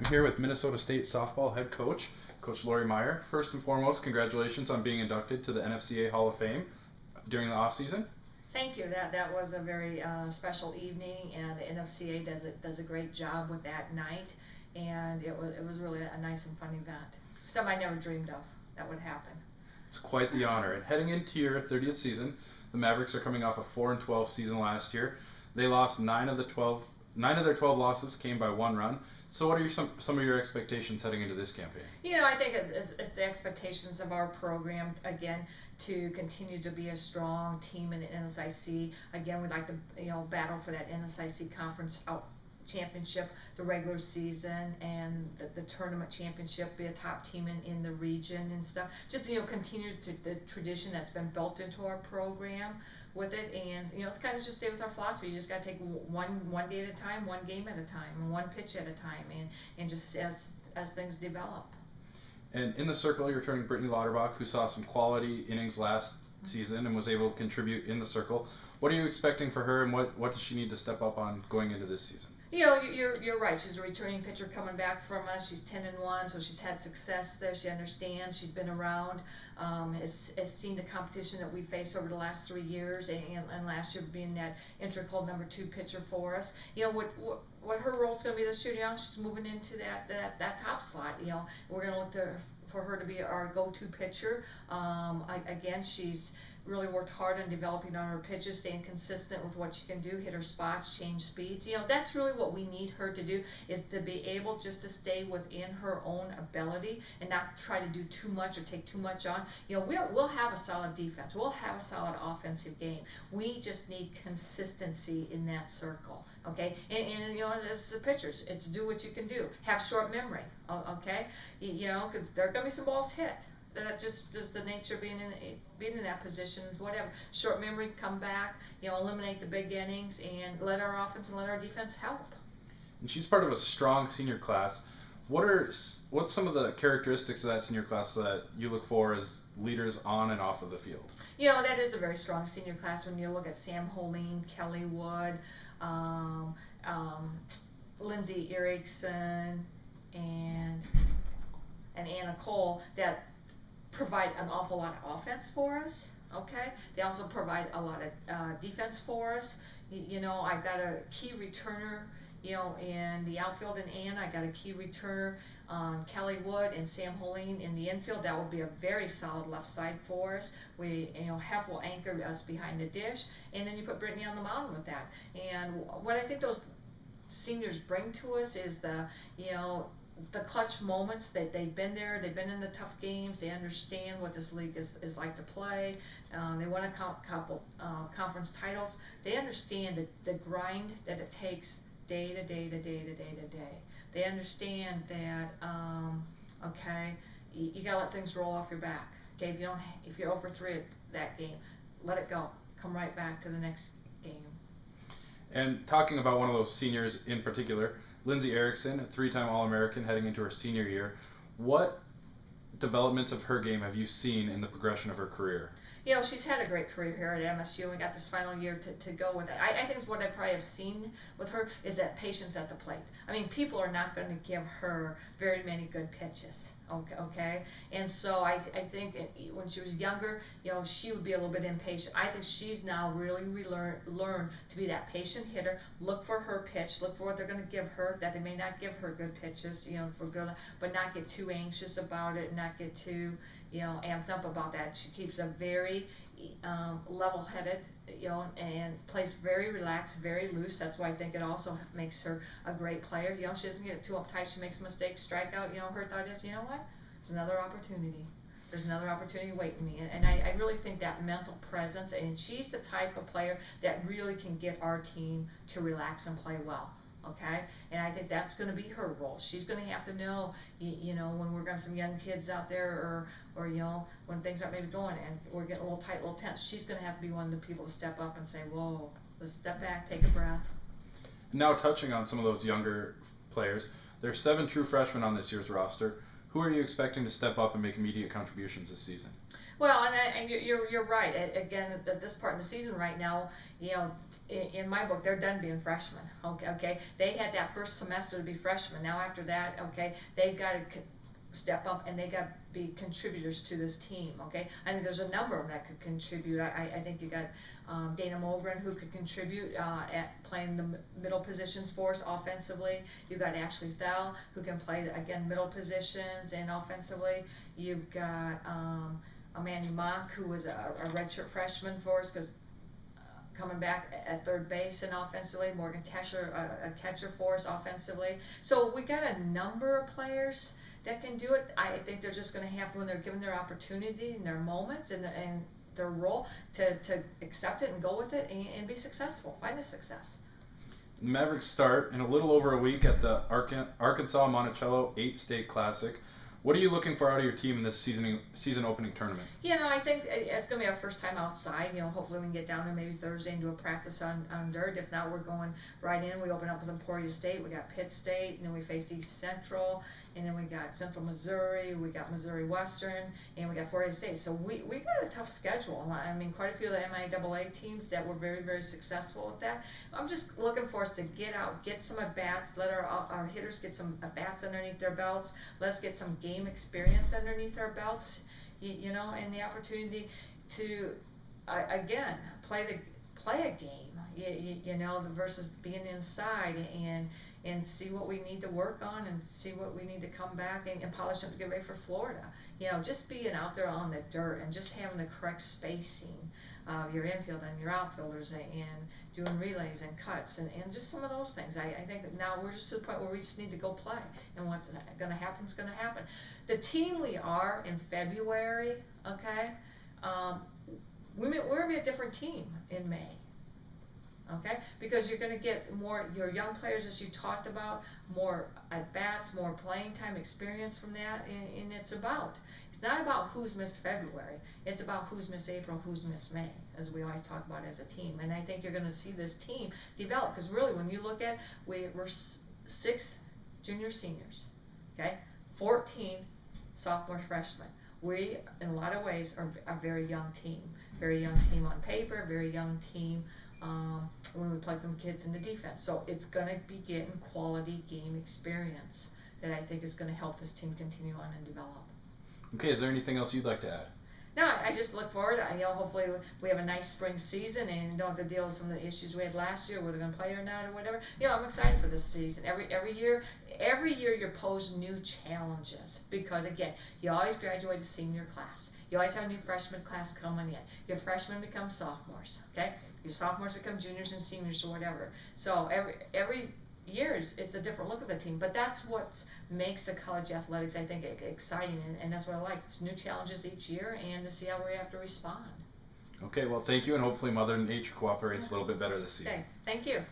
I'm here with Minnesota State softball head coach, Coach Lori Meyer. First and foremost, congratulations on being inducted to the NFCA Hall of Fame during the offseason. Thank you. That was a very special evening, and the NFCA does a great job with that night, and it was really a nice and fun event. Something I never dreamed of that would happen. It's quite the honor. And heading into your 30th season, the Mavericks are coming off a 4-12 season last year. They lost 9 of their 12 losses came by one run. So what are some of your expectations heading into this campaign? I think it's the expectations of our program, again, to continue to be a strong team in the NSIC. Again, we'd like to, battle for that NSIC conference championship, the regular season, and the tournament championship, be a top team in the region and stuff. Just, continue the tradition that's been built into our program with it, and, it's kind of just stay with our philosophy. You just got to take one day at a time, one game at a time, and one pitch at a time, and just as things develop. And in the circle, you're returning Brittany Lauterbach, who saw some quality innings last season and was able to contribute in the circle. What are you expecting for her, and what does she need to step up on going into this season? You're right. She's a returning pitcher coming back from us. She's 10-1, so she's had success there. She understands. She's been around, has seen the competition that we faced over the last 3 years, and last year being that integral number 2 pitcher for us. What her role is going to be this year? She's moving into that top slot. We're going to look for her to be our go-to pitcher. Again, she's really worked hard on developing on her pitches, staying consistent with what she can do, hit her spots, change speeds. That's really what we need her to do, is to be able just to stay within her own ability and not try to do too much or take too much on. We'll have a solid defense. We'll have a solid offensive game. We just need consistency in that circle, okay? And as the pitchers, it's do what you can do. Have short memory, okay? Because there are going to be some balls hit. That's just the nature of being in that position. Whatever, short memory, come back, eliminate the big innings, and let our offense and let our defense help. And she's part of a strong senior class. What's some of the characteristics of that senior class that you look for as leaders on and off of the field? That is a very strong senior class. When you look at Sam Holine, Kelly Wood, Lindsay Erickson, and Anna Cole, that provide an awful lot of offense for us. Okay, they also provide a lot of defense for us. I've got a key returner, in the outfield in Ann. I got a key returner on Kelly Wood and Sam Holine in the infield. That will be a very solid left side for us. We, Hef will anchor us behind the dish, and then you put Brittany on the mound with that. And what I think those seniors bring to us is the clutch moments. That they've been there, they've been in the tough games, they understand what this league is like to play. They won a couple conference titles. They understand the grind that it takes day to day to day to day to day. They understand that okay, you gotta let things roll off your back. Okay, if you're over 3 at that game, let it go. Come right back to the next game. And talking about one of those seniors in particular, Lindsay Erickson, a 3-time All-American heading into her senior year. What developments of her game have you seen in the progression of her career? She's had a great career here at MSU and got this final year to go with it. I think what I probably have seen with her is that patience at the plate. I mean, people are not going to give her very many good pitches. Okay, and so I think when she was younger, she would be a little bit impatient. I think she's now really learned to be that patient hitter. Look for her pitch. Look for what they're going to give her. That they may not give her good pitches, but not get too anxious about it. Not get too, amped up about that. She keeps a very level-headed, and plays very relaxed, very loose. That's why I think it also makes her a great player. She doesn't get too uptight. She makes a mistake, strike out. Her thought is, what? There's another opportunity. There's another opportunity waiting me. And I really think that mental presence, and she's the type of player that really can get our team to relax and play well. Okay, and I think that's going to be her role. She's going to have to know, when we're going to some young kids out there, or when things aren't maybe going and we're getting a little tight, a little tense. She's going to have to be one of the people to step up and say, "Whoa, let's step back, take a breath." Now touching on some of those younger players, there's 7 true freshmen on this year's roster Who are you expecting to step up and make immediate contributions this season? Well, and you're right. Again, at this part in the season right now, in my book, they're done being freshmen. Okay. They had that first semester to be freshmen. Now after that, okay, they've got to step up and they got to be contributors to this team. Okay, I think there's a number of them that could contribute. I think you got Dana Mulgren who could contribute at playing the middle positions for us offensively. You got Ashley Thel who can play again middle positions and offensively. You've got Mandy Mock, who was a redshirt freshman for us, because coming back at third base and offensively. Morgan Tesher, a catcher for us offensively. So we got a number of players that can do it. I think they're just going to have, when they're given their opportunity and their moments and their role, to accept it and go with it and be successful, find the success. The Mavericks start in a little over a week at the Arkansas Monticello 8-State Classic. What are you looking for out of your team in this season opening tournament? I think it's going to be our first time outside. Hopefully we can get down there maybe Thursday and do a practice on dirt. If not, we're going right in. We open up with Emporia State. We got Pitt State, and then we faced East Central, and then we got Central Missouri. We got Missouri Western, and we got Florida State. So we got a tough schedule. I mean, quite a few of the MIAA teams that were very, very successful with that. I'm just looking for us to get out, get some at-bats, let our hitters get some at-bats underneath their belts. Let's get some game experience underneath our belts, and the opportunity to again play a game, versus being inside and see what we need to work on and see what we need to come back and polish up to get ready for Florida. Just being out there on the dirt and just having the correct spacing of your infield and your outfielders and doing relays and cuts and just some of those things. I think that now we're just to the point where we just need to go play, and what's going to happen is going to happen. The team we are in February, okay, we're going to be a different team in May. Okay, because you're going to get more, your young players, as you talked about, more at-bats, more playing time experience from that, and it's not about who's missed February, it's about who's missed April, who's missed May, as we always talk about as a team. And I think you're going to see this team develop, because really when you look at, we're 6 junior seniors, okay, 14 sophomore freshmen. We, in a lot of ways, are a very young team on paper, very young team when we plug some kids into defense. So it's going to be getting quality game experience that I think is going to help this team continue on and develop. Okay, is there anything else you'd like to add? No, I just look forward. Hopefully we have a nice spring season and don't have to deal with some of the issues we had last year, whether they're going to play or not or whatever. I'm excited for this season. Every year you're posed new challenges, because again, you always graduate a senior class. You always have a new freshman class coming in. Your freshmen become sophomores, okay? Your sophomores become juniors and seniors or whatever. So every year it's a different look at the team, but that's what makes the college athletics, I think, exciting, and that's what I like. It's new challenges each year, and to see how we have to respond. Okay, well, thank you, and hopefully Mother Nature cooperates a little bit better this season. Okay, thank you.